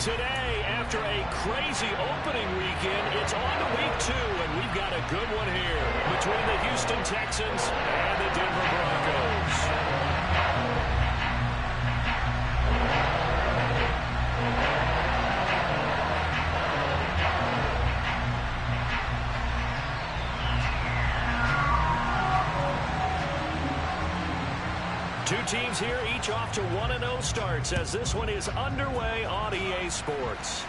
Today, after a crazy opening weekend, it's on to week 2, and we've got a good one here between the Houston Texans and the Denver Broncos. Two teams here, each off to 1-0 starts as this one is underway on EA Sports.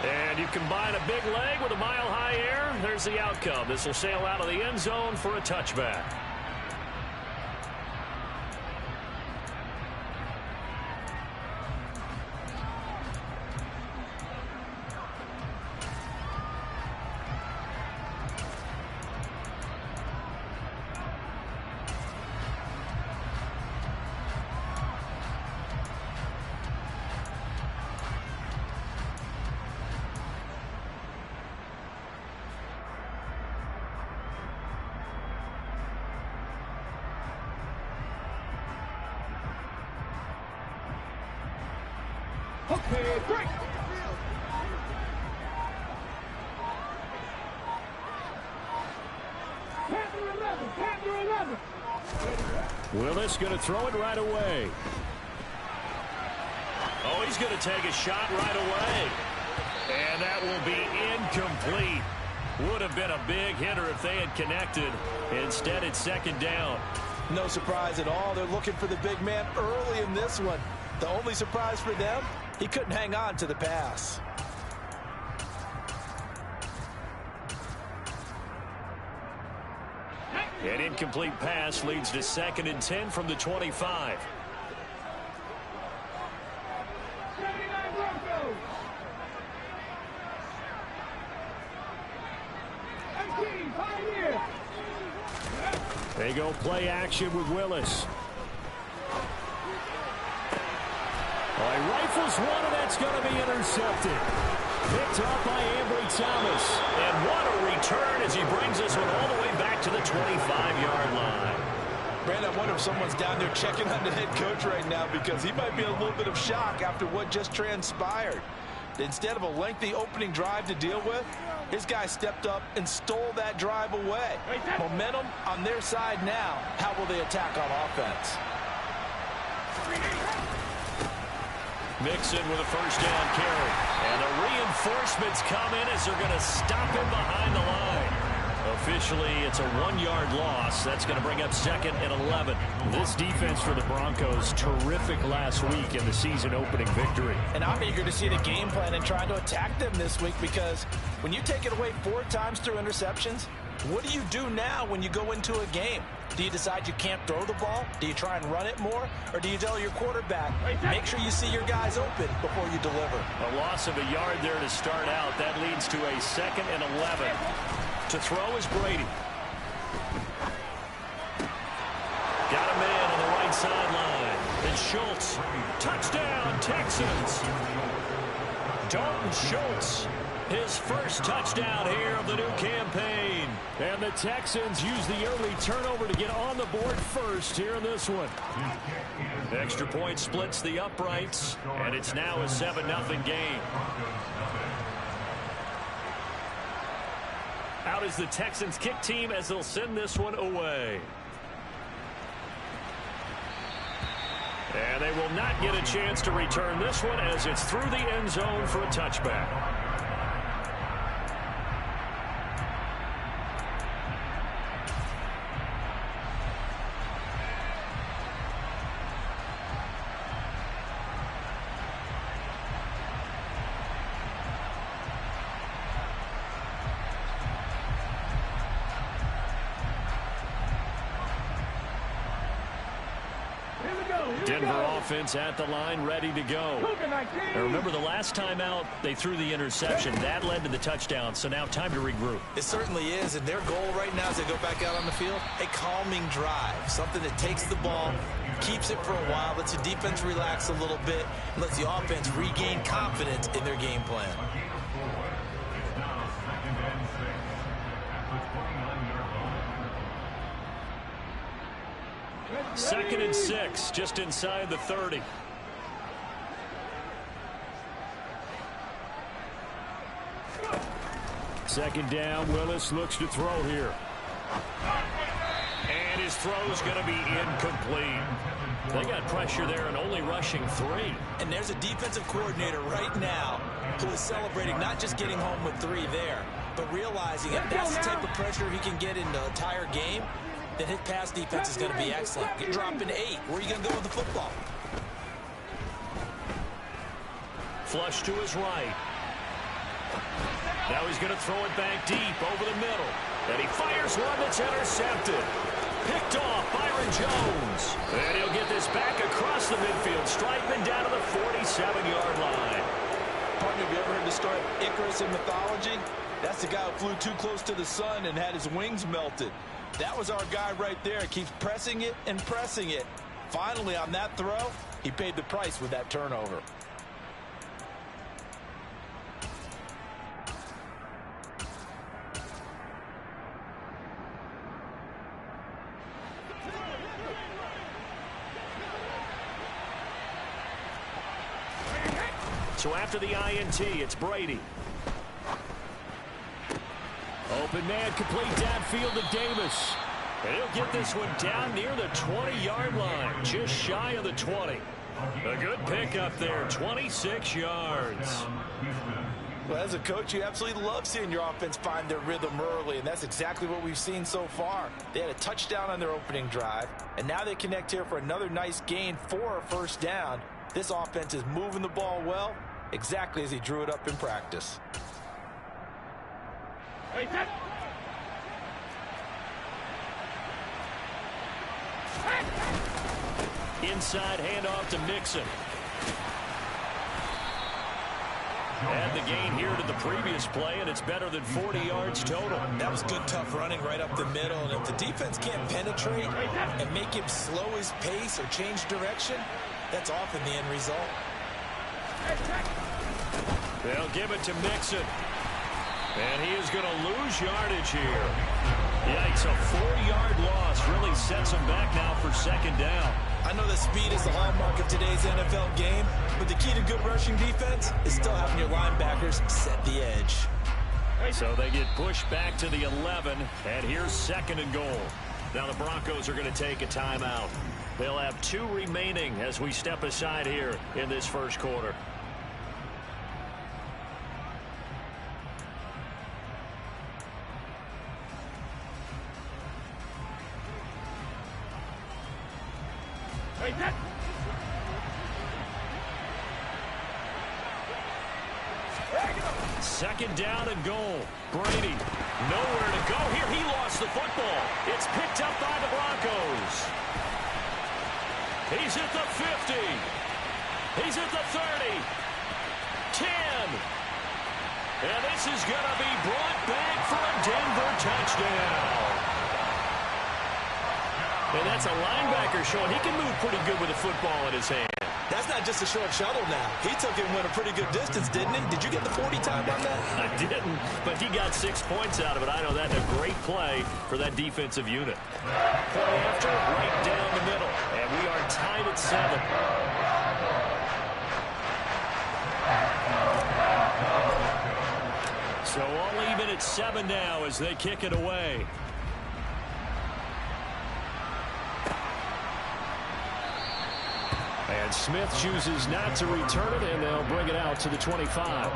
And you combine a big leg with a mile-high air, there's the outcome. This will sail out of the end zone for a touchback. Okay, break. Panther 11. Willis going to throw it right away. Oh, he's going to take a shot right away. And that will be incomplete. Would have been a big hitter if they had connected. Instead, it's second down. No surprise at all. They're looking for the big man early in this one. The only surprise for them, he couldn't hang on to the pass. An incomplete pass leads to 2nd and 10 from the 25. They go play action with Willis. He rifles one, and that's going to be intercepted. Picked up by Ambry Thomas. And what a return as he brings this one all the way back to the 25-yard line. Brandon, I wonder if someone's down there checking on the head coach right now because he might be in a little bit of shock after what just transpired. Instead of a lengthy opening drive to deal with, his guy stepped up and stole that drive away. Momentum on their side now. How will they attack on offense? Mixon with a first down carry. And the reinforcements come in as they're going to stop him behind the line. Officially, it's a 1-yard loss. That's going to bring up 2nd and 11. This defense for the Broncos, terrific last week in the season-opening victory. And I'm eager to see the game plan and trying to attack them this week because when you take it away 4 times through interceptions, what do you do now when you go into a game? Do you decide you can't throw the ball? Do you try and run it more? Or do you tell your quarterback, make sure you see your guys open before you deliver? A loss of a yard there to start out. That leads to a 2nd and 11. To throw is Brady. Got a man on the right sideline. And Schultz. Touchdown, Texans. Dalton Schultz. His first touchdown here of the new campaign. And the Texans use the early turnover to get on the board first here in this one. Extra point splits the uprights, and it's now a 7-0 game. Out is the Texans kick team as they'll send this one away. And they will not get a chance to return this one as it's through the end zone for a touchback. Denver offense at the line, ready to go. Now remember, the last time out, they threw the interception. That led to the touchdown, so now time to regroup. It certainly is, and their goal right now as they go back out on the field, a calming drive, something that takes the ball, keeps it for a while, lets the defense relax a little bit, and lets the offense regain confidence in their game plan. Second and 6, just inside the 30. Second down, Willis looks to throw here. And his throw's going to be incomplete. They got pressure there and only rushing 3. And there's a defensive coordinator right now who is celebrating not just getting home with 3 there, but realizing if that's the type of pressure he can get in the entire game, then his pass defense is going to be excellent. Get dropping 8. Where are you going to go with the football? Flush to his right. Now he's going to throw it back deep over the middle. And he fires one that's intercepted. Picked off Byron Jones. And he'll get this back across the midfield stripe and down to the 47-yard line. Partner, have you ever heard the story of Icarus in mythology? That's the guy who flew too close to the sun and had his wings melted. That was our guy right there. Keeps pressing it and pressing it. Finally, on that throw, he paid the price with that turnover. So after the INT, it's Brady. Open man, complete downfield to Davis. And he'll get this one down near the 20-yard line, just shy of the 20. A good pickup there, 26 yards. Well, as a coach, you absolutely love seeing your offense find their rhythm early, and that's exactly what we've seen so far. They had a touchdown on their opening drive, and now they connect here for another nice gain for a first down. This offense is moving the ball well, exactly as he drew it up in practice. Inside handoff to Mixon. And the gain here to the previous play, and it's better than 40 yards total. That was good, tough running right up the middle. And if the defense can't penetrate and make him slow his pace or change direction, that's often the end result. They'll give it to Mixon. And he is going to lose yardage here. Yikes, a 4-yard loss really sets him back now for second down. I know that speed is the hallmark of today's NFL game, but the key to good rushing defense is still having your linebackers set the edge. So they get pushed back to the 11, and here's second and goal. Now the Broncos are going to take a timeout. They'll have 2 remaining as we step aside here in this first quarter. Second down and goal. Brady, nowhere to go here. He lost the football. It's picked up by the Broncos. He's at the 50. He's at the 30. 10. And this is going to be brought back for a Denver touchdown. And that's a linebacker showing he can move pretty good with a football in his hand. That's not just a short shuttle now. He took it and went a pretty good distance, didn't he? Did you get the 40 time on that? I didn't, but he got 6 points out of it. I know that's a great play for that defensive unit. Play after, right down the middle. And we are tied at 7. So all even at 7 now as they kick it away. And Smith chooses not to return it, and they'll bring it out to the 25.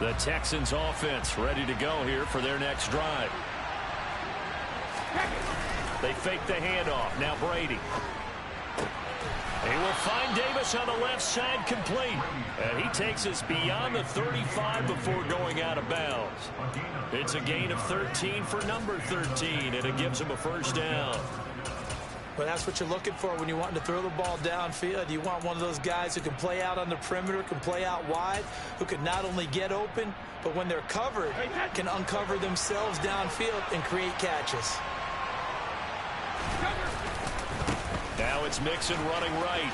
The Texans offense ready to go here for their next drive. They fake the handoff. Now Brady. He will find Davis on the left side complete. And he takes us beyond the 35 before going out of bounds. It's a gain of 13 for number 13, and it gives him a first down. Well, that's what you're looking for when you want to throw the ball downfield. You want one of those guys who can play out on the perimeter, can play out wide, who can not only get open, but when they're covered, can uncover themselves downfield and create catches. Now it's Mixon running right.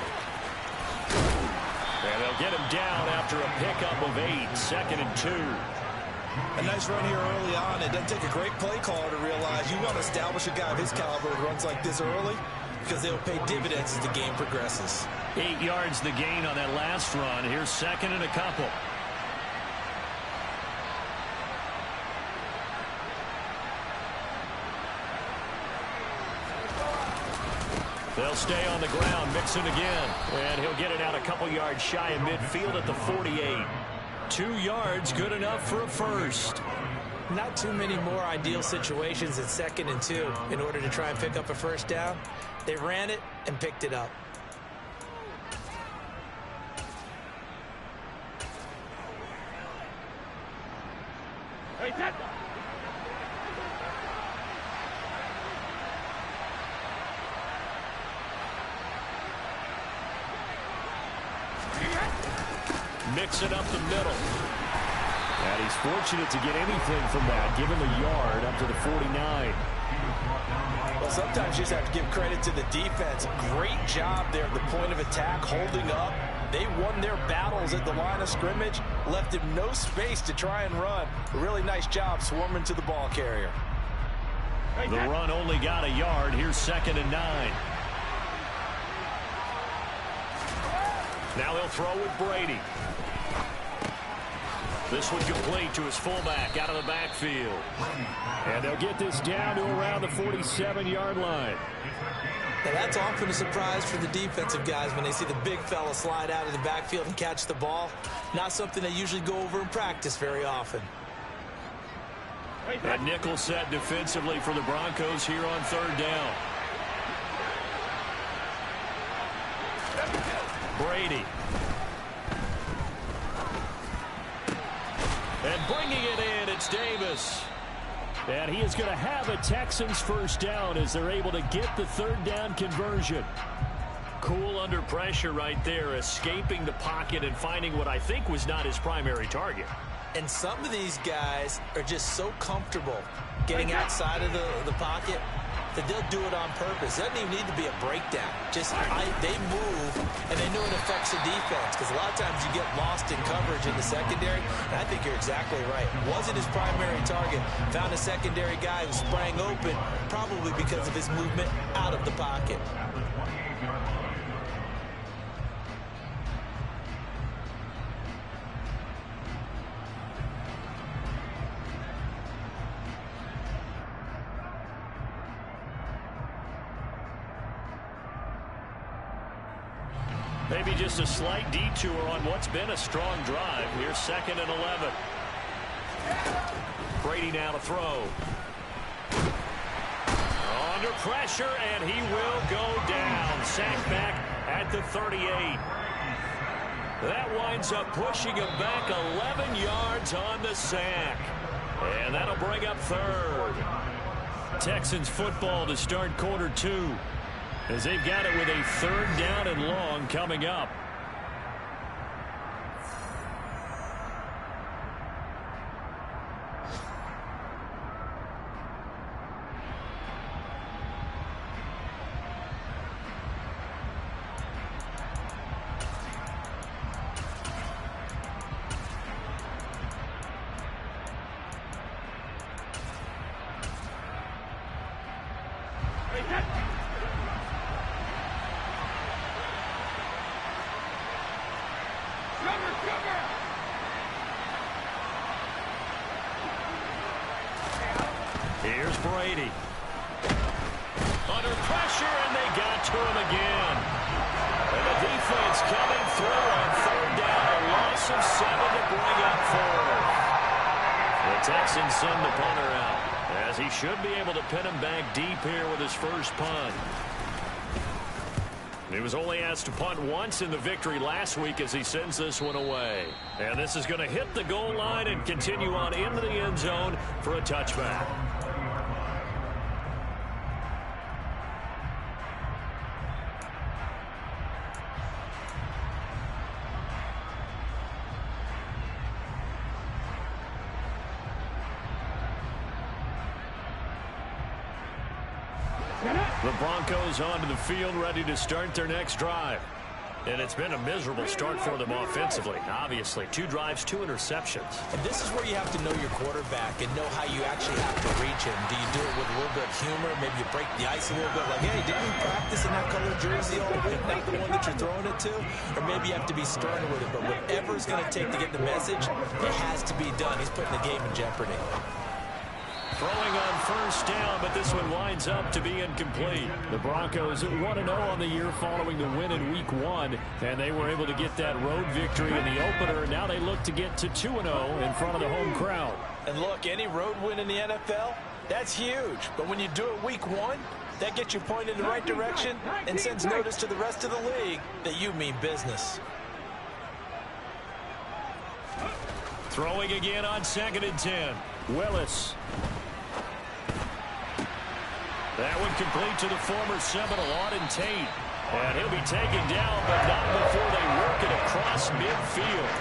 And they'll get him down after a pickup of 8, 2nd and 2. A nice run here early on. It doesn't take a great play caller to realize you want to establish a guy of his caliber who runs like this early because they'll pay dividends as the game progresses. 8 yards the gain on that last run. Here's 2nd and a couple. They'll stay on the ground. Mixon again. And he'll get it out a couple yards shy of midfield at the 48. 2 yards, good enough for a first. Not too many more ideal situations at 2nd and 2 in order to try and pick up a first down. They ran it and picked it up. Hey, that. Mixing up the middle. And he's fortunate to get anything from that. Give him a yard up to the 49. Well, sometimes you just have to give credit to the defense. Great job there at the point of attack, holding up. They won their battles at the line of scrimmage, left him no space to try and run. A really nice job swarming to the ball carrier. The run only got a yard. Here's 2nd and 9. Now they'll throw with Brady. This one complete to his fullback out of the backfield. And they'll get this down to around the 47-yard line. Now that's often a surprise for the defensive guys when they see the big fella slide out of the backfield and catch the ball. Not something they usually go over in practice very often. A nickel set defensively for the Broncos here on 3rd down. Brady. And bringing it in, it's Davis. And he is going to have a Texans first down as they're able to get the 3rd down conversion. Cool under pressure right there, escaping the pocket and finding what I think was not his primary target. And some of these guys are just so comfortable getting outside of the pocket that they'll do it on purpose. It doesn't even need to be a breakdown. Just they move, and they know it affects the defense because a lot of times you get lost in coverage in the secondary, and I think you're exactly right. Wasn't his primary target. Found a secondary guy who sprang open, probably because of his movement out of the pocket. Maybe just a slight detour on what's been a strong drive. Here's 2nd and 11. Brady now to throw. Under pressure, and he will go down. Sacked back at the 38. That winds up pushing him back 11 yards on the sack. And that'll bring up 3rd. Texans football to start quarter 2. As they've got it with a 3rd down and long coming up. Here's Brady. Under pressure, and they got to him again. And the defense coming through on 3rd down. A loss of 7 to bring up 4th. The Texans send the punter out, as he should be able to pin him back deep here with his first punt. He was only asked to punt once in the victory last week as he sends this one away. And this is going to hit the goal line and continue on into the end zone for a touchback. The Broncos onto the field, ready to start their next drive. And it's been a miserable start for them offensively. Obviously, 2 drives, 2 interceptions. And this is where you have to know your quarterback and know how you actually have to reach him. Do you do it with a little bit of humor? Maybe you break the ice a little bit, like, hey, didn't we practice in that color jersey all week, not the one that you're throwing it to? Or maybe you have to be sterner with it. But whatever it's going to take to get the message, it has to be done. He's putting the game in jeopardy. Throwing on first down, but this one winds up to be incomplete. The Broncos 1-0 on the year following the win in Week 1, and they were able to get that road victory in the opener. Now they look to get to 2-0 in front of the home crowd. And look, any road win in the NFL, that's huge. But when you do it Week 1, that gets you pointed in the right direction and sends notice to the rest of the league that you mean business. Throwing again on 2nd and 10. Willis. That one complete to the former Seminole, Auden Tate. And he'll be taken down, but not before they work it across midfield.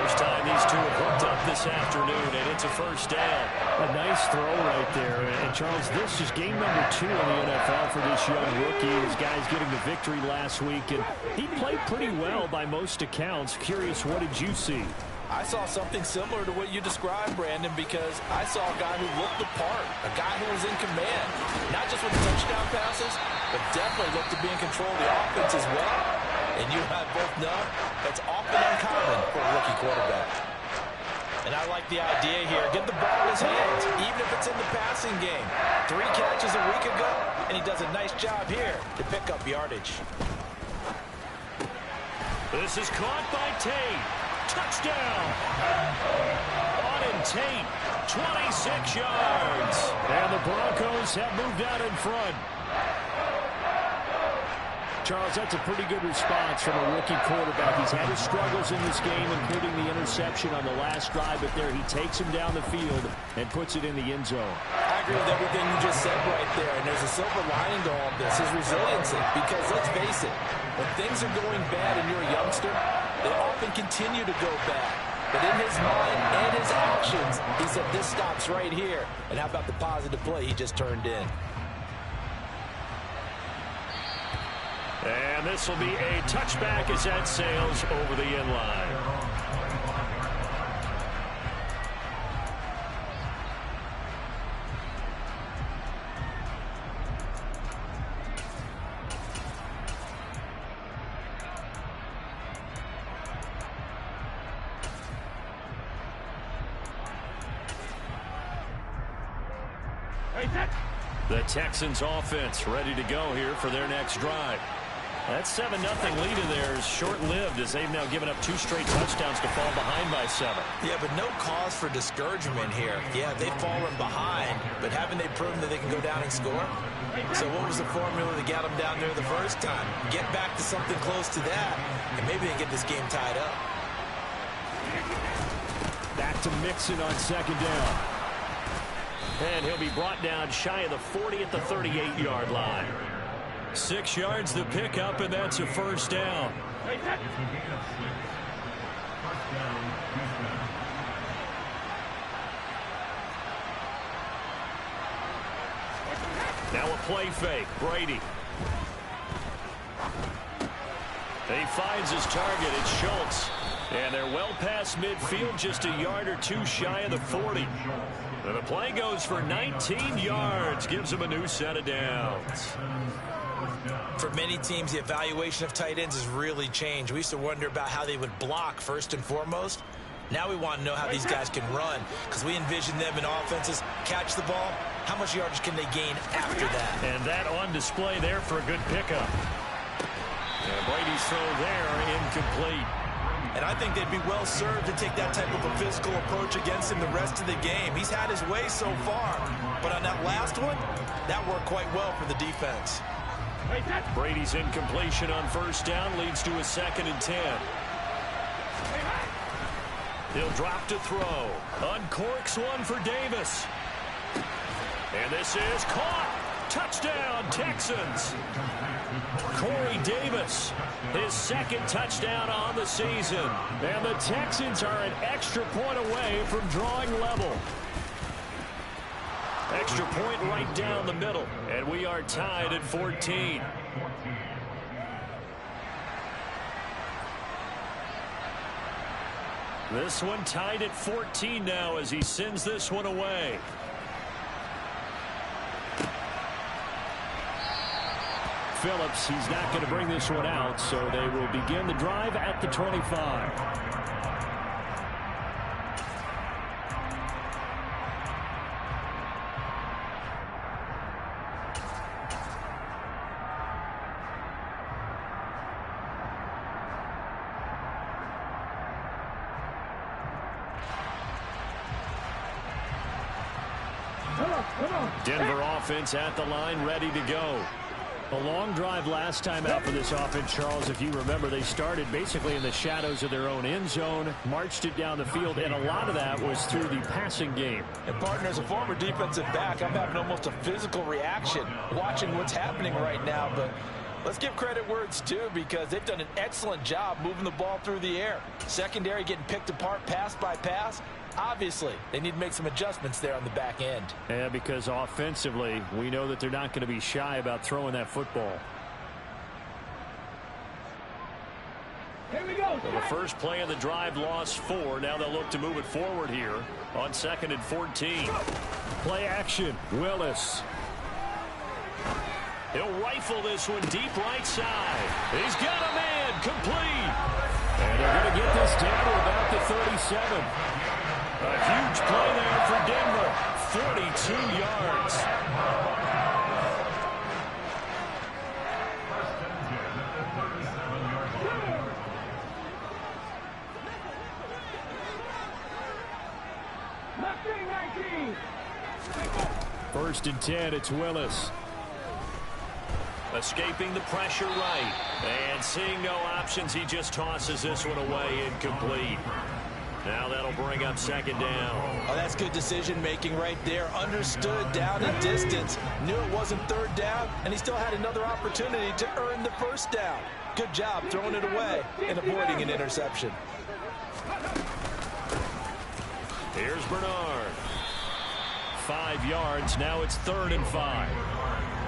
First time these two have hooked up this afternoon, and it's a first down. A nice throw right there. And, Charles, this is game number 2 in the NFL for this young rookie. His guys getting the victory last week, and he played pretty well by most accounts. Curious, what did you see? I saw something similar to what you described, Brandon, because I saw a guy who looked the part, a guy who was in command, not just with the touchdown passes, but definitely looked to be in control of the offense as well. And you and I both know that's often uncommon for a rookie quarterback. And I like the idea here. Get the ball in his hands, even if it's in the passing game. 3 catches a week ago, and he does a nice job here to pick up yardage. This is caught by Tate. Touchdown! Auden Tate, 26 yards. And the Broncos have moved out in front. Charles, that's a pretty good response from a rookie quarterback. He's had his struggles in this game, including the interception on the last drive, but there he takes him down the field and puts it in the end zone. I agree with everything you just said right there, and there's a silver lining to all of this, his resiliency, because let's face it, when things are going bad and you're a youngster, they often continue to go bad. But in his mind and his actions, he said, this stops right here. And how about the positive play he just turned in? And this will be a touchback as that sails over the end line. The Texans offense ready to go here for their next drive. That 7-0 lead of theirs short-lived as they've now given up 2 straight touchdowns to fall behind by 7. Yeah, but no cause for discouragement here. Yeah, they've fallen behind, but haven't they proven that they can go down and score? So what was the formula that got them down there the first time? Get back to something close to that, and maybe they get this game tied up. Back to Mixon on 2nd down. And he'll be brought down shy of the 40 at the 38-yard line. 6 yards the pickup, and that's a first down. Now a play fake. Brady. He finds his target. It's Schultz. And they're well past midfield, just a yard or 2 shy of the 40. And the play goes for 19 yards. Gives him a new set of downs. For many teams, the evaluation of tight ends has really changed. We used to wonder about how they would block first and foremost. Now we want to know how these guys can run, because we envision them in offenses catch the ball. How much yardage can they gain after that? And that on display there for a good pickup. And Brady's throw there incomplete. And I think they'd be well served to take that type of a physical approach against him the rest of the game. He's had his way so far, but on that last one, that worked quite well for the defense. Brady's incompletion on first down leads to a 2nd and 10. He'll drop to throw. Uncorks one for Davis. And this is caught. Touchdown, Texans. Corey Davis, his 2nd touchdown on the season. And the Texans are an extra point away from drawing level. Extra point right down the middle, and we are tied at 14. This one tied at 14 now as he sends this one away. Phillips, he's not going to bring this one out, so they will begin the drive at the 25. Denver offense at the line, ready to go. A long drive last time out for this offense, Charles. If you remember, they started basically in the shadows of their own end zone, marched it down the field, and a lot of that was through the passing game. And, partner, as a former defensive back, I'm having almost a physical reaction watching what's happening right now. But let's give credit where it's due, because they've done an excellent job moving the ball through the air. Secondary getting picked apart pass by pass. Obviously, they need to make some adjustments there on the back end. Yeah, because offensively, we know that they're not going to be shy about throwing that football. Here we go. Well, the first play of the drive lost 4. Now they'll look to move it forward here on 2nd and 14. Play action. Willis. He'll rifle this one deep right side. He's got a man complete. And they're going to get this down to about the 37. A huge play there for Denver. 42 yards. First and 10, it's Willis. Escaping the pressure right. And seeing no options, he just tosses this one away, incomplete. Now that'll bring up 2nd down. Oh, that's good decision-making right there. Understood down and distance. Knew it wasn't 3rd down, and he still had another opportunity to earn the 1st down. Good job throwing it away and avoiding an interception. Here's Bernard. 5 yards. Now it's 3rd and 5.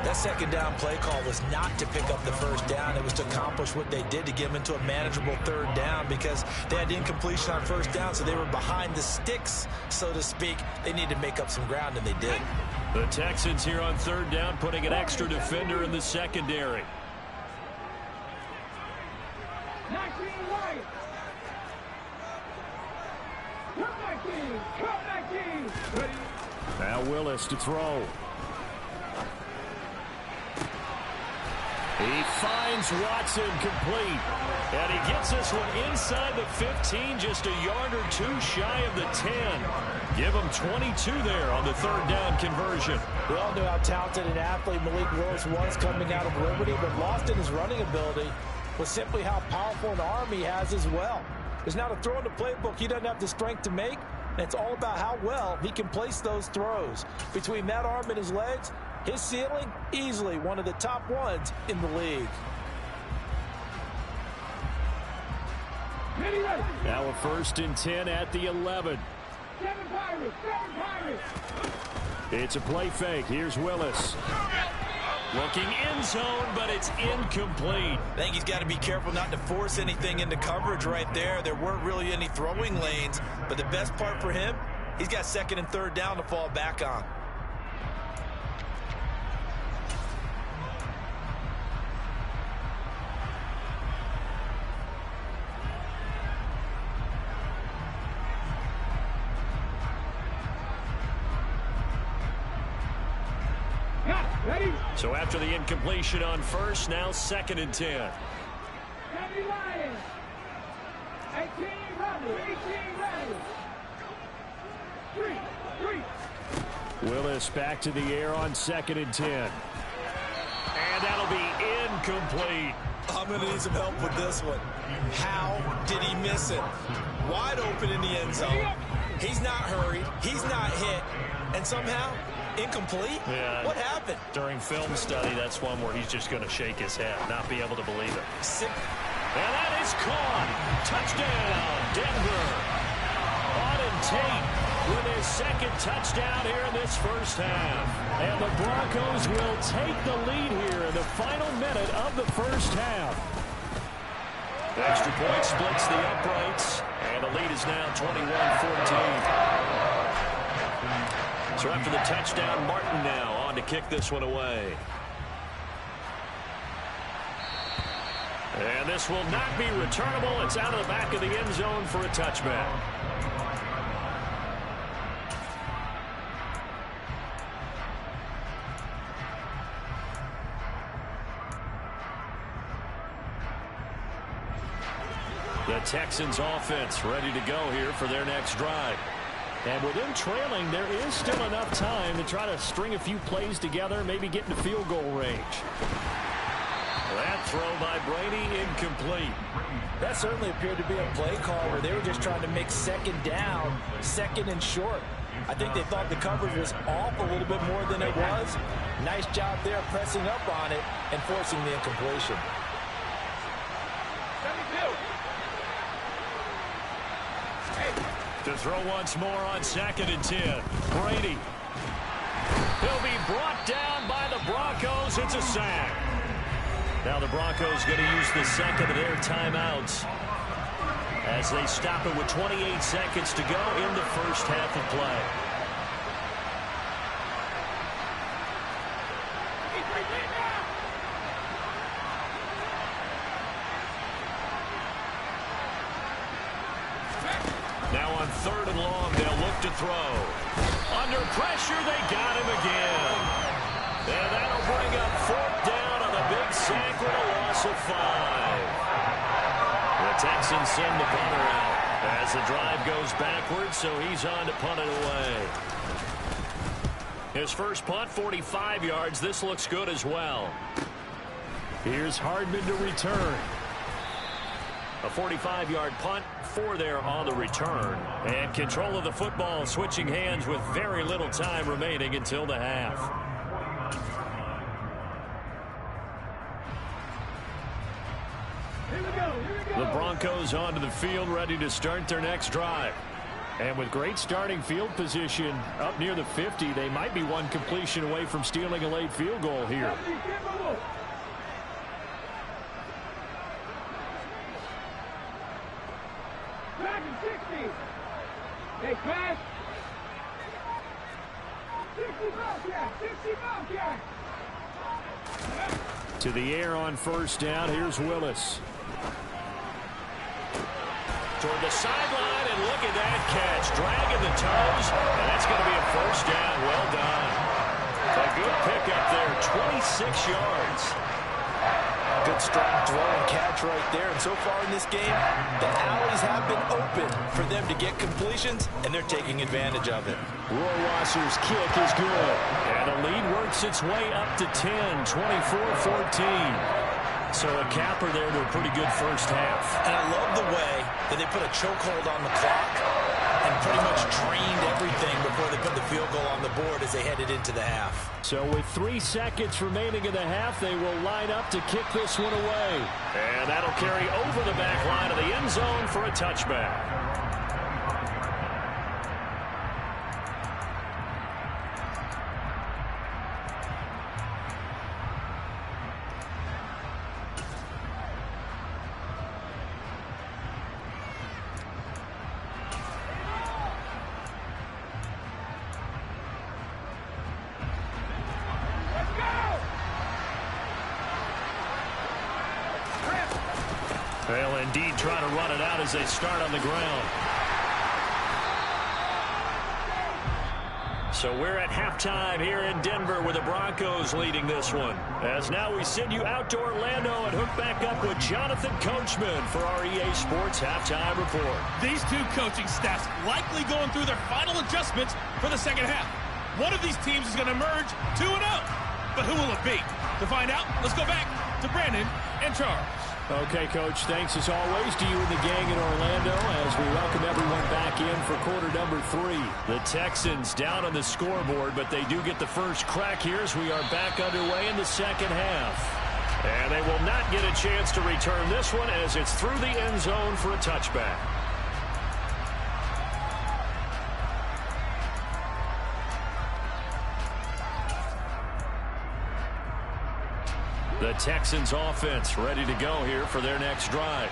That 2nd down play call was not to pick up the 1st down. It was to accomplish what they did, to get them into a manageable 3rd down, because they had incompletion on 1st down, so they were behind the sticks, so to speak. They needed to make up some ground, and they did. The Texans here on 3rd down, putting an extra defender in the secondary. Now Willis to throw. He finds Watson complete. And he gets this one inside the 15, just a yard or 2 shy of the 10. Give him 22 there on the 3rd down conversion. We all knew how talented an athlete Malik Willis was coming out of Liberty, but lost in his running ability was simply how powerful an arm he has as well. There's not a throw in the playbook he doesn't have the strength to make, and it's all about how well he can place those throws. Between that arm and his legs, his ceiling, easily one of the top ones in the league. Now a 1st and 10 at the 11. It's a play fake. Here's Willis. Looking end zone, but it's incomplete. I think he's got to be careful not to force anything into coverage right there. There weren't really any throwing lanes, but the best part for him, he's got 2nd and 3rd down to fall back on. So after the incompletion on 1st, now 2nd and 10. Willis back to the air on 2nd and 10. And that'll be incomplete. I'm going to need some help with this one. How did he miss it? Wide open in the end zone. He's not hurried. He's not hit. And somehow, incomplete? Yeah. What happened? During film study, that's one where he's just going to shake his head, not be able to believe it. And that is caught. Touchdown, Denver. Auden Tate with his second touchdown here in this first half. And the Broncos will take the lead here in the final minute of the first half. Extra point splits the uprights, and the lead is now 21-14. So after the touchdown, Martin now on to kick this one away. And this will not be returnable. It's out of the back of the end zone for a touchback. The Texans offense ready to go here for their next drive. And with them trailing, there is still enough time to try to string a few plays together, maybe get into field goal range. That throw by Brady incomplete. That certainly appeared to be a play call where they were just trying to make second down, second and short. I think they thought the coverage was off a little bit more than it was. Nice job there pressing up on it and forcing the incompletion. To throw once more on 2nd and 10. Brady. He'll be brought down by the Broncos. It's a sack. Now the Broncos going to use the second of their timeouts as they stop it with 28 seconds to go in the first half of play. Now on 3rd and long, they'll look to throw. Under pressure, they got him again. And that'll bring up 4th down on the big sack with a loss of 5. The Texans send the punter out as the drive goes backwards, so he's on to punt it away. His first punt, 45 yards. This looks good as well. Here's Hardman to return. A 45-yard punt, 4 there on the return. And control of the football switching hands with very little time remaining until the half. The Broncos onto the field ready to start their next drive. And with great starting field position up near the 50, they might be one completion away from stealing a late field goal here. To the air on 1st down. Here's Willis. Toward the sideline, and look at that catch. Dragging the toes, and that's going to be a 1st down. Well done. A good pickup there, 26 yards. Good strong throw and catch right there. And so far in this game, the alleys have been open for them to get completions, and they're taking advantage of it. Rohrwasser's kick is good. And the lead works its way up to 10, 24-14. So a capper there to a pretty good first half. And I love the way that they put a chokehold on the clock and pretty much drained everything before they put the field goal on the board as they headed into the half. So with 3 seconds remaining in the half, they will line up to kick this one away. And that'll carry over the back line of the end zone for a touchback. They'll indeed try to run it out as they start on the ground. So we're at halftime here in Denver with the Broncos leading this one. As now we send you out to Orlando and hook back up with Jonathan Coachman for our EA Sports Halftime Report. These two coaching staffs likely going through their final adjustments for the second half. One of these teams is going to emerge 2-0. But who will it be? To find out, let's go back to Brandon and Charles. Okay, Coach, thanks as always to you and the gang in Orlando as we welcome everyone back in for quarter number 3. The Texans down on the scoreboard, but they do get the first crack here as we are back underway in the second half. And they will not get a chance to return this one as it's through the end zone for a touchback. The Texans offense ready to go here for their next drive.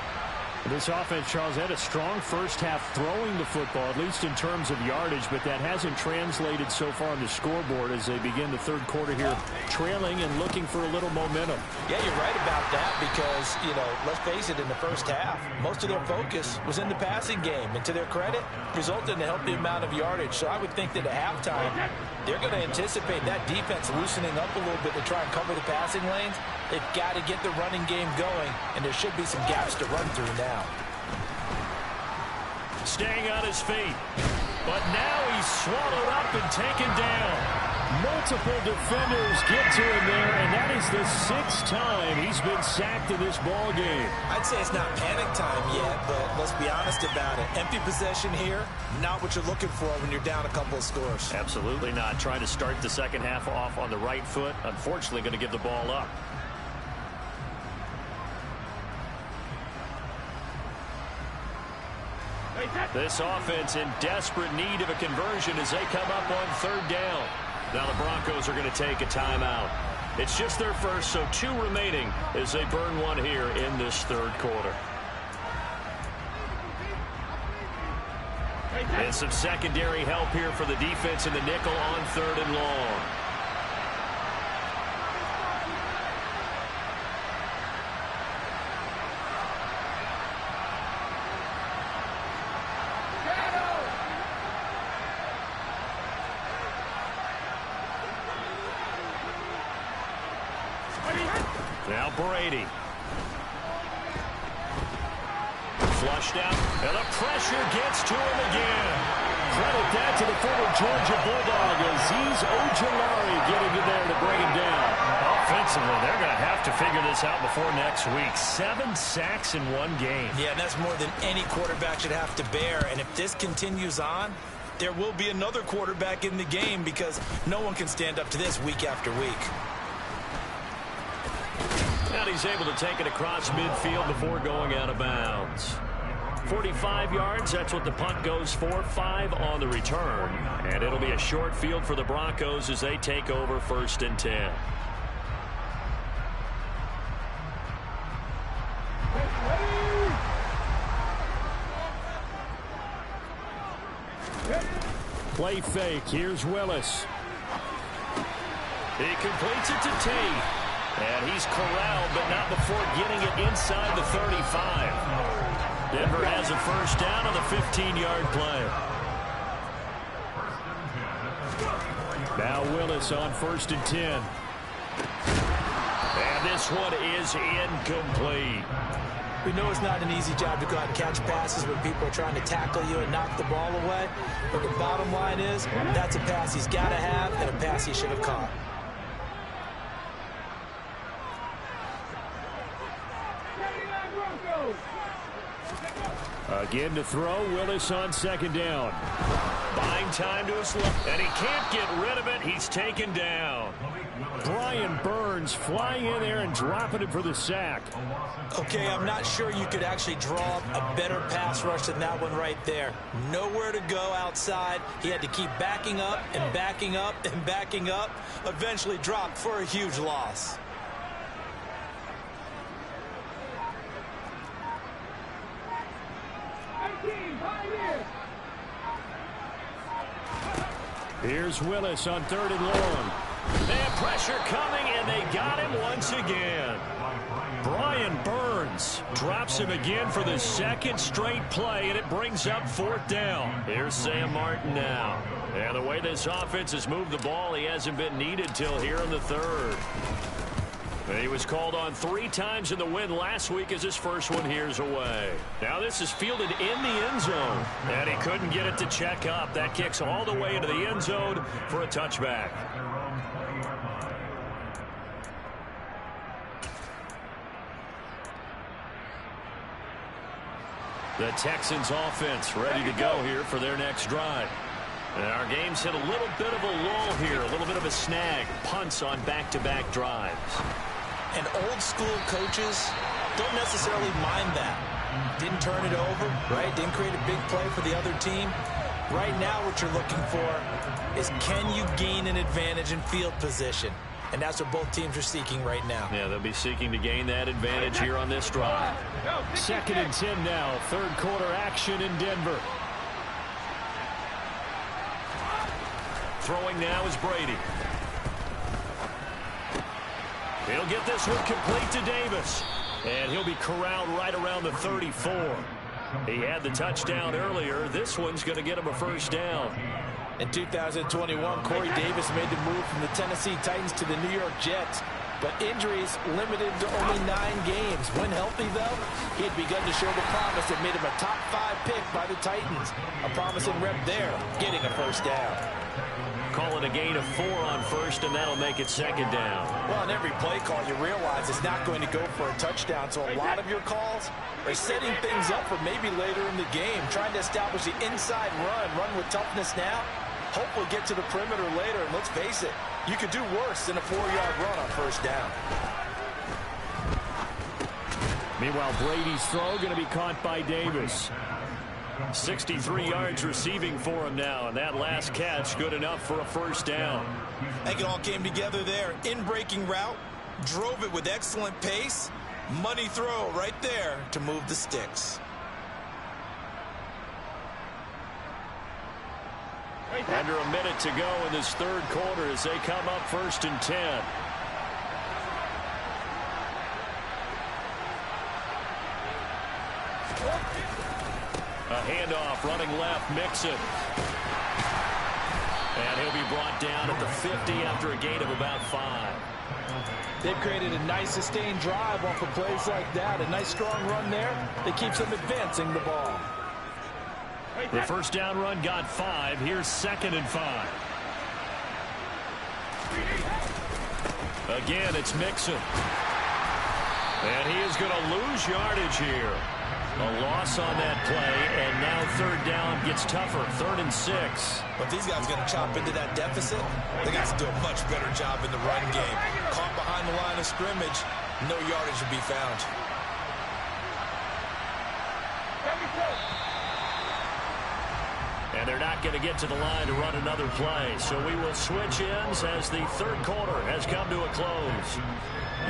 This offense, Charles, had a strong first half throwing the football, at least in terms of yardage, but that hasn't translated so far on the scoreboard as they begin the third quarter here, trailing and looking for a little momentum. Yeah, you're right about that because, let's face it, in the first half, most of their focus was in the passing game. And to their credit, resulted in a healthy amount of yardage. So I would think that at halftime, they're going to anticipate that defense loosening up a little bit to try and cover the passing lanes. They've got to get the running game going, and there should be some gaps to run through now. Staying on his feet. But now he's swallowed up and taken down. Multiple defenders get to him there, and that is the 6th time he's been sacked in this ball game. I'd say it's not panic time yet, but let's be honest about it. Empty possession here, not what you're looking for when you're down a couple of scores. Absolutely not. Trying to start the second half off on the right foot. Unfortunately, going to give the ball up. This offense in desperate need of a conversion as they come up on 3rd down. Now the Broncos are going to take a timeout. It's just their first, so 2 remaining as they burn one here in this 3rd quarter. And some secondary help here for the defense in the nickel on 3rd and long. Now Brady. Flushed out, and the pressure gets to him again. Credit that to the former Georgia Bulldog as Azeez Ojulari getting in there to bring him down. Offensively, they're going to have to figure this out before next week. 7 sacks in 1 game. Yeah, and that's more than any quarterback should have to bear. And if this continues on, there will be another quarterback in the game because no one can stand up to this week after week. And he's able to take it across midfield before going out of bounds. 45 yards, that's what the punt goes for. 5 on the return. And it'll be a short field for the Broncos as they take over 1st and 10. Play fake. Here's Willis. He completes it to Tate. And he's corralled, but not before getting it inside the 35. Denver has a 1st down on the 15-yard play. Now Willis on 1st and 10. And this one is incomplete. We know it's not an easy job to go out and catch passes when people are trying to tackle you and knock the ball away. But the bottom line is, that's a pass he's got to have and a pass he should have caught. Again to throw. Willis on 2nd down. Buying time to his left, and he can't get rid of it. He's taken down. Brian Burns flying in there and dropping it for the sack. Okay, I'm not sure you could actually draw a better pass rush than that one right there. Nowhere to go outside. He had to keep backing up and backing up and backing up. Eventually dropped for a huge loss. Here's Willis on 3rd and long. And pressure coming, and they got him once again. Brian Burns drops him again for the 2nd straight play, and it brings up 4th down. Here's Sam Martin now. And the way this offense has moved the ball, he hasn't been needed till here in the 3rd. And he was called on 3 times in the win last week as his first one here's away. Now this is fielded in the end zone. And he couldn't get it to check up. That kicks all the way into the end zone for a touchback. The Texans offense ready to go here for their next drive. And our game's hit a little bit of a lull here, a little bit of a snag. Punts on back-to-back drives. And old school coaches don't necessarily mind that. Didn't turn it over, right? Didn't create a big play for the other team. Right now what you're looking for is, can you gain an advantage in field position? And that's what both teams are seeking right now. Yeah, they'll be seeking to gain that advantage here on this drive. 2nd and 10 now. 3rd quarter action in Denver. Throwing now is Brady. He'll get this one complete to Davis. And he'll be corralled right around the 34. He had the touchdown earlier. This one's going to get him a first down. In 2021, Corey Davis made the move from the Tennessee Titans to the New York Jets. But injuries limited to only 9 games. When healthy, though, he had begun to show the promise that made him a top 5 pick by the Titans. A promising rep there, getting a first down. Call it a gain of 4 on first, and that'll make it 2nd down. Well, on every play call, you realize it's not going to go for a touchdown. So a lot of your calls are setting things up for maybe later in the game, trying to establish the inside run with toughness now. Hopefully get to the perimeter later, and let's face it, you could do worse than a 4-yard run on first down. Meanwhile, Brady's throw going to be caught by Davis. 63 yards receiving for him now, and that last catch good enough for a first down. I think it all came together there. In-breaking route, drove it with excellent pace. Money throw right there to move the sticks. Under a minute to go in this 3rd quarter as they come up 1st and 10. A handoff running left, Mixon. And he'll be brought down at the 50 after a gain of about 5. They've created a nice sustained drive off of plays like that. A nice strong run there that keeps them advancing the ball. The first down run got 5. Here's 2nd and 5. Again, it's Mixon. And he is going to lose yardage here. A loss on that play, and now 3rd down gets tougher. 3rd and 6. But these guys going to chop into that deficit. They got to do a much better job in the run game. Caught behind the line of scrimmage, no yardage to be found. And they're not going to get to the line to run another play. So we will switch ends as the 3rd quarter has come to a close.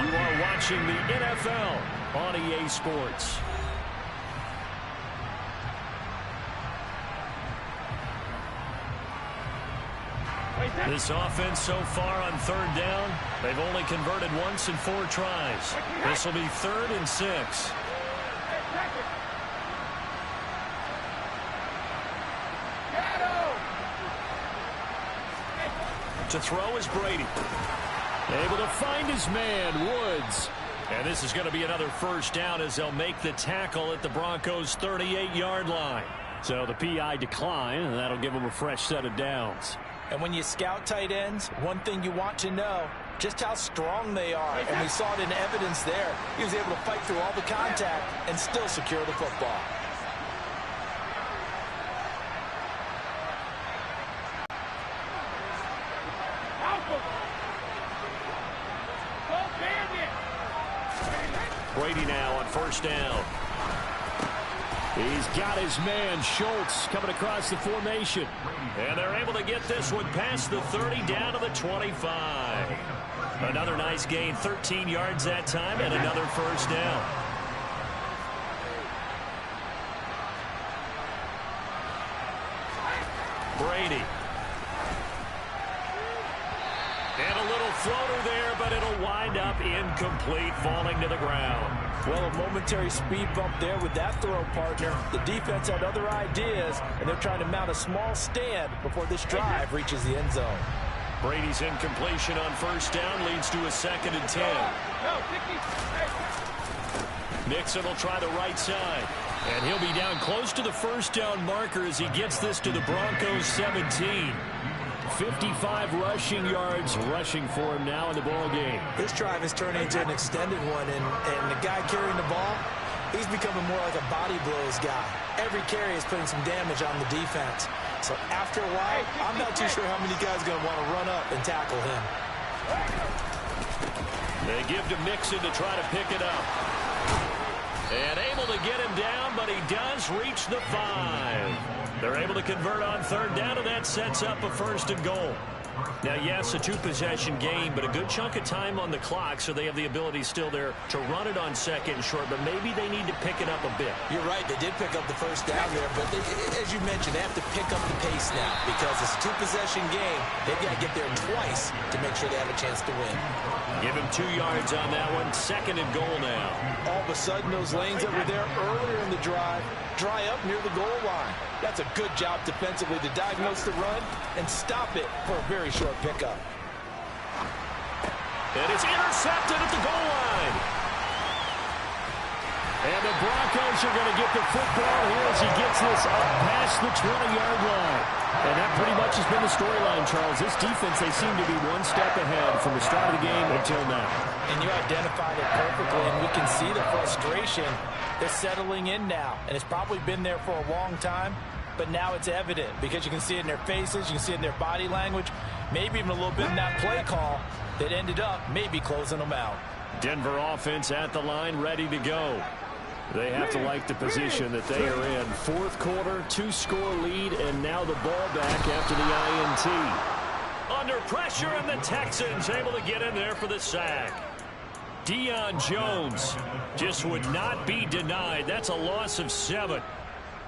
You are watching the NFL on EA Sports. This offense so far on 3rd down, they've only converted once in 4 tries. This will be 3rd and 6. To throw is Brady. Able to find his man, Woods. And this is going to be another first down as they'll make the tackle at the Broncos' 38-yard line. So the PI decline, and that'll give them a fresh set of downs. And when you scout tight ends, one thing you want to know, just how strong they are. And we saw it in evidence there. He was able to fight through all the contact and still secure the football. Brady now on first down. He's got his man, Schultz, coming across the formation. And they're able to get this one past the 30 down to the 25. Another nice gain, 13 yards that time, and another first down. Brady. And a little floater there, but it'll wind up incomplete, falling to the ground. Well, a momentary speed bump there with that throw, partner. The defense had other ideas, and they're trying to mount a small stand before this drive reaches the end zone. Brady's incompletion on first down leads to a 2nd and 10. Nixon will try the right side. And he'll be down close to the first down marker as he gets this to the Broncos 17. 55 rushing yards rushing for him now in the ball game. This drive is turning into an extended one, and the guy carrying the ball, he's becoming more like a body blows guy. Every carry is putting some damage on the defense. So after a while, I'm not too sure how many guys are going to want to run up and tackle him. They give to Mixon to try to pick it up. And able to get him down, but he does reach the 5. They're able to convert on 3rd down, and that sets up a 1st and goal. Now, yes, a two-possession game, but a good chunk of time on the clock, so they have the ability still there to run it on second and short, but maybe they need to pick it up a bit. You're right. They did pick up the first down there, but as you mentioned, they have to pick up the pace now because it's a two-possession game. They've got to get there twice to make sure they have a chance to win. Give him 2 yards on that one. Second and goal now. All of a sudden, those lanes that were there earlier in the drive dry up near the goal line. That's a good job defensively to diagnose the run and stop it for a very short pickup. And it's intercepted at the goal line. And the Broncos are going to get the football here as he gets this up past the 20-yard line. And that pretty much has been the storyline, Charles. This defense, they seem to be one step ahead from the start of the game until now. And you identified it perfectly, and we can see the frustration. They're settling in now, and it's probably been there for a long time, but now it's evident because you can see it in their faces, you can see it in their body language, maybe even a little bit in that play call that ended up maybe closing them out. Denver offense at the line, ready to go. They have to like the position that they are in. Fourth quarter, 2-score lead, and now the ball back after the INT. Under pressure, and the Texans able to get in there for the sack. Deion Jones just would not be denied. That's a loss of 7.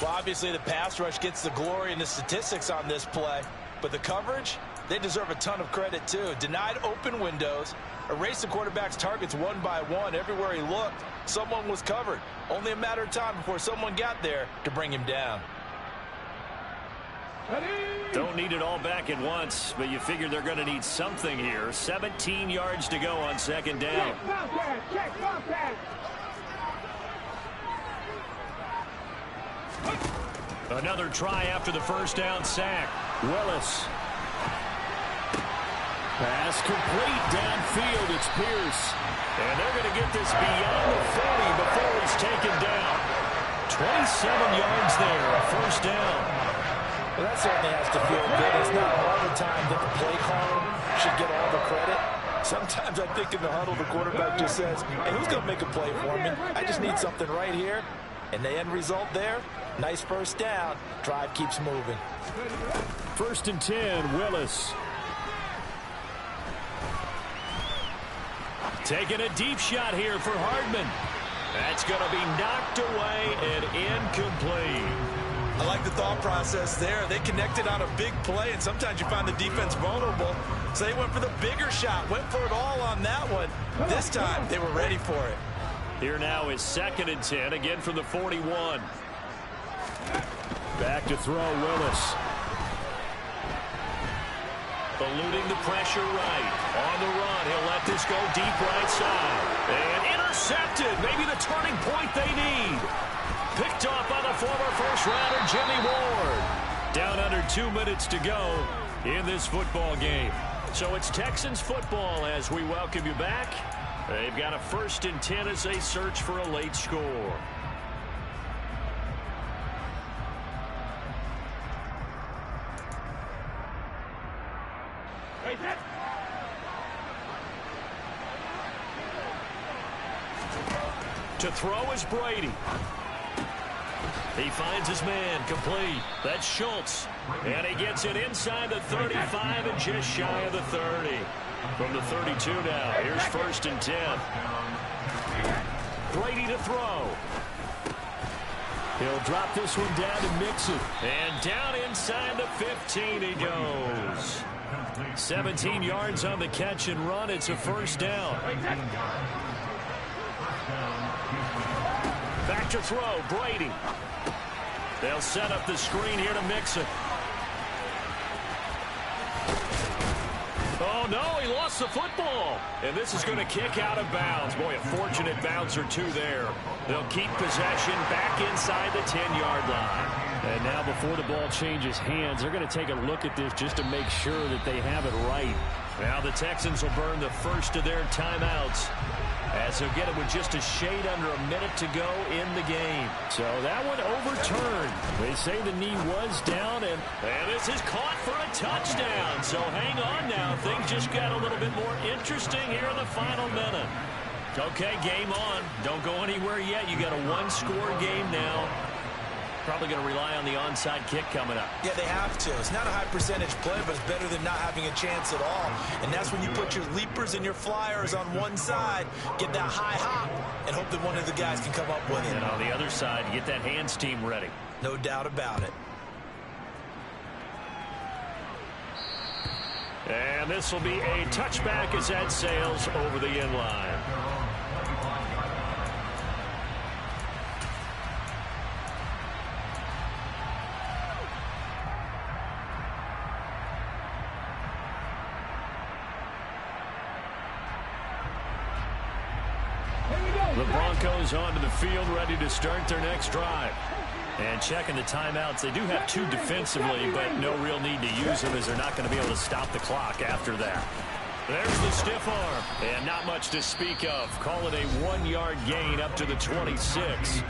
Well, obviously the pass rush gets the glory and the statistics on this play, but the coverage, they deserve a ton of credit too. Denied open windows, erased the quarterback's targets one by one. Everywhere he looked, someone was covered. Only a matter of time before someone got there to bring him down. Don't need it all back at once, but you figure they're going to need something here. 17 yards to go on second down. Another try after the first down sack. Willis. Pass complete downfield. It's Pierce. And they're going to get this beyond the 40 before he's taken down. 27 yards there, a first down. Well, that certainly has to feel good. It's not all the time that the play caller should get all the credit. Sometimes I think in the huddle, the quarterback just says, hey, who's going to make a play for me? I just need something right here. And the end result there, nice first down. Drive keeps moving. First and 10, Willis. Taking a deep shot here for Hardman. That's going to be knocked away and incomplete. I like the thought process there. They connected on a big play, and sometimes you find the defense vulnerable. So they went for the bigger shot, went for it all on that one. This time, they were ready for it. Here now is second and 10, again from the 41. Back to throw, Willis. Eluding the pressure right. On the run, he'll let this go deep right side. And intercepted, maybe the turning point they need. Picked off by the former first-rounder Jimmy Ward. Down under 2 minutes to go in this football game. So it's Texans football as we welcome you back. They've got a first and 10 as they search for a late score. To throw is Brady. He finds his man, complete. That's Schultz. And he gets it inside the 35 and just shy of the 30. From the 32 now, here's first and 10. Brady to throw. He'll drop this one down to Mixon. And down inside the 15 he goes. 17 yards on the catch and run. It's a first down. Back to throw, Brady. They'll set up the screen here to Mixon. Oh, no, he lost the football. And this is going to kick out of bounds. Boy, a fortunate bounce or two there. They'll keep possession back inside the 10-yard line. And now before the ball changes hands, they're going to take a look at this just to make sure that they have it right. Now the Texans will burn the first of their timeouts, as they'll get it with just a shade under a minute to go in the game. So that one overturned. They say the knee was down, and this is caught for a touchdown. So hang on now. Things just got a little bit more interesting here in the final minute. Okay, game on. Don't go anywhere yet. You got a one-score game now. Probably going to rely on the onside kick coming up. Yeah, they have to. It's not a high percentage play, but it's better than not having a chance at all. And that's when you put your leapers and your flyers on one side, get that high hop, and hope that one of the guys can come up with it. And on the other side, get that hands team ready. No doubt about it. And this will be a touchback as that sails over the end line. The Broncos onto the field, ready to start their next drive. And checking the timeouts, they do have 2 defensively, but no real need to use them as they're not going to be able to stop the clock after that. There's the stiff arm, and not much to speak of. Call it a 1-yard gain up to the 26.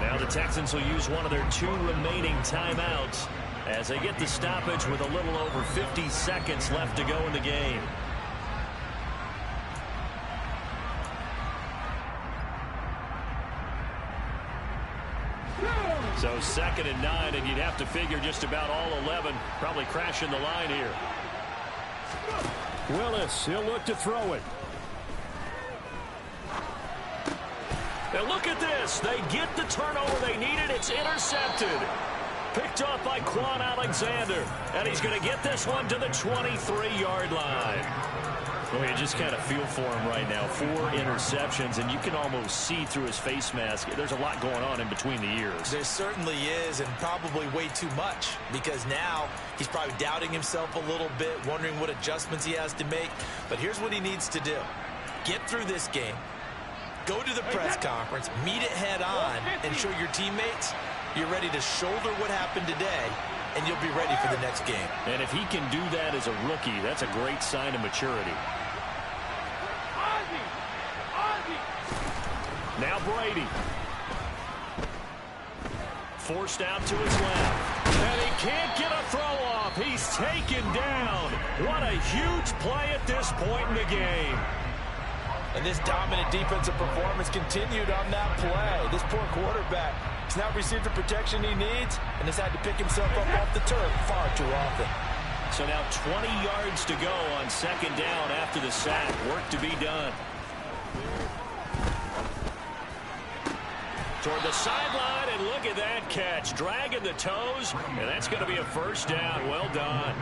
Now the Texans will use one of their 2 remaining timeouts as they get the stoppage with a little over 50 seconds left to go in the game. So 2nd and 9, and you'd have to figure just about all 11 probably crashing the line here. Willis, he'll look to throw it. Now look at this. They get the turnover they needed. It's intercepted. Picked off by Quan Alexander. And he's going to get this one to the 23-yard line. Well, you just kind of feel for him right now. 4 interceptions, and you can almost see through his face mask. There's a lot going on in between the ears. There certainly is, and probably way too much, because now he's probably doubting himself a little bit, wondering what adjustments he has to make. But here's what he needs to do. Get through this game. Go to the press conference, meet it head on, and show your teammates you're ready to shoulder what happened today, and you'll be ready for the next game. And if he can do that as a rookie, that's a great sign of maturity. Now Brady. Forced out to his left. And he can't get a throw off. He's taken down. What a huge play at this point in the game. And this dominant defensive performance continued on that play. This poor quarterback has not received the protection he needs and has had to pick himself up off the turf far too often. So now 20 yards to go on 2nd down after the sack. Work to be done. Toward the sideline, and look at that catch. Dragging the toes, and that's going to be a 1st down. Well done.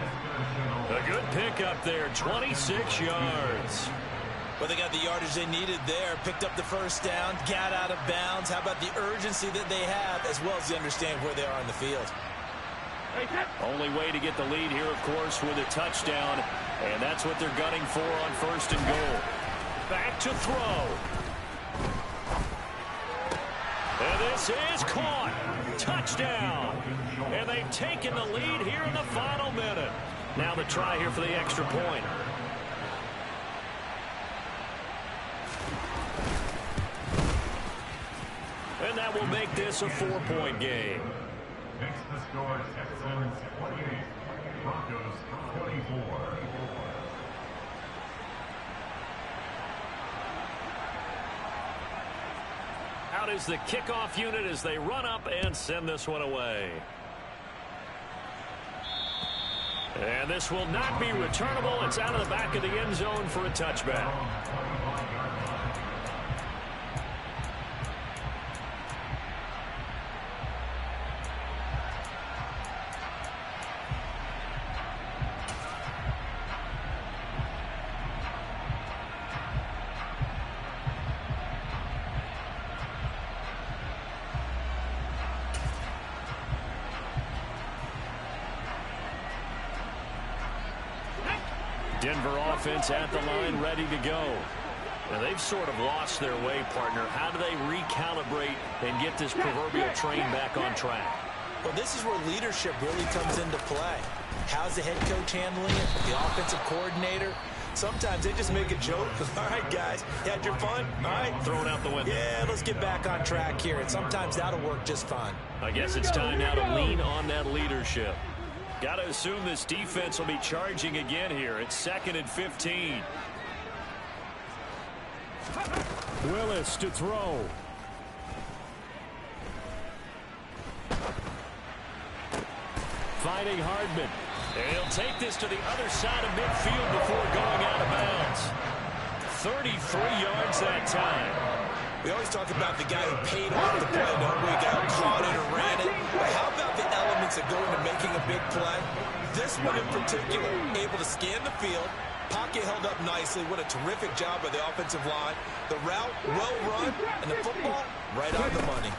A good pickup there, 26 yards. Well, they got the yardage they needed there, picked up the 1st down, got out of bounds. How about the urgency that they have, as well as they understand where they are on the field? Only way to get the lead here, of course, with a touchdown, and that's what they're gunning for on 1st and goal. Back to throw. And this is caught. Touchdown. And they've taken the lead here in the final minute. Now the try here for the extra point. And that will make this a 4-point game. Next the score, Texans 28, Broncos 24. Out is the kickoff unit as they run up and send this one away. And this will not be returnable. It's out of the back of the end zone for a touchback. Denver offense at the line, ready to go. Now they've sort of lost their way, partner. How do they recalibrate and get this proverbial train back on track? Well, this is where leadership really comes into play. How's the head coach handling it? The offensive coordinator? Sometimes they just make a joke. All right, guys, you had your fun? All right. Thrown out the window. Yeah, let's get back on track here. And sometimes that'll work just fine. I guess it's time now to lean on that leadership. Got to assume this defense will be charging again here. It's 2nd and 15. Willis to throw. Finding Hardman. And he'll take this to the other side of midfield before going out of bounds. 33 yards that time. We always talk about the guy who paid off the play, don't we? Guy who caught it or ran it. But how about the elements that go into making a big play? This one in particular, able to scan the field. Pocket held up nicely. What a terrific job by the offensive line. The route, well run, and the football, right on the money.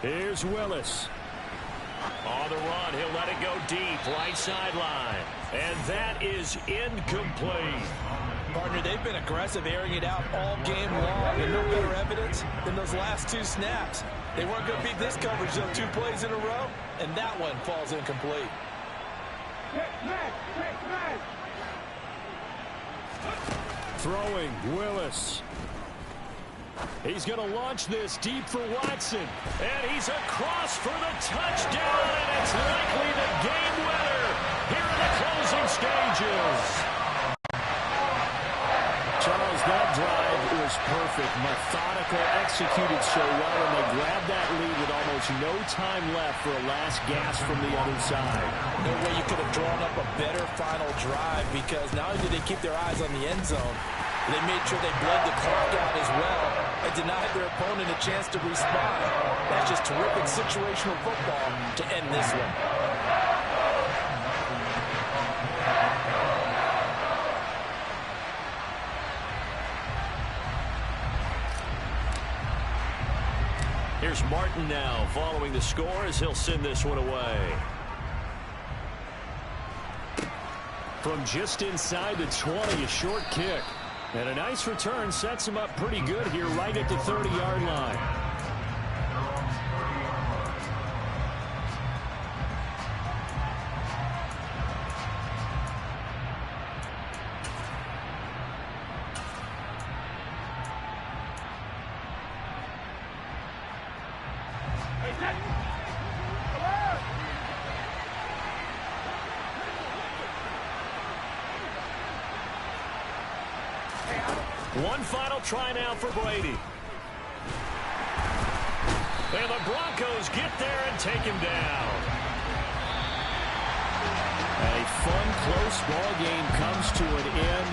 Here's Willis. On the run, he'll let it go deep, right sideline. And that is incomplete. Partner, they've been aggressive, airing it out all game long, and no better evidence than those last 2 snaps. They weren't going to beat this coverage, though, 2 plays in a row, and that one falls incomplete. Throwing, Willis. He's going to launch this deep for Watson. And he's across for the touchdown, and it's likely the game winner here in the closing stages. Charles, that drive was perfect. Methodical, executed so well, and they grabbed that lead with almost no time left for a last gasp from the other side. No way you could have drawn up a better final drive, because not only did they keep their eyes on the end zone, they made sure they bled the clock out as well and denied their opponent a chance to respond. That's just terrific situational football to end this one. Here's Martin now following the score as he'll send this one away. From just inside the 20, a short kick. And a nice return sets him up pretty good here right at the 30-yard line. One final try now for Brady. And the Broncos get there and take him down. A fun, close ball game comes to an end.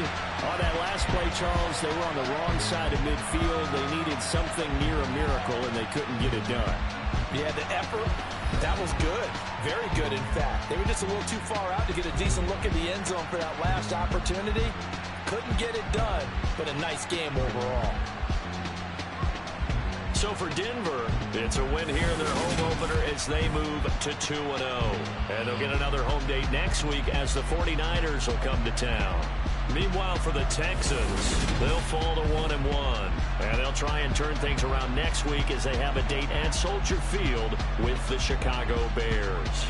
On that last play, Charles, they were on the wrong side of midfield. They needed something near a miracle, and they couldn't get it done. Yeah, the effort, that was good. Very good, in fact. They were just a little too far out to get a decent look at the end zone for that last opportunity. Couldn't get it done, but a nice game overall. So for Denver, it's a win here in their home opener as they move to 2-0. And they'll get another home date next week as the 49ers will come to town. Meanwhile, for the Texans, they'll fall to 1-1. And they'll try and turn things around next week as they have a date at Soldier Field with the Chicago Bears.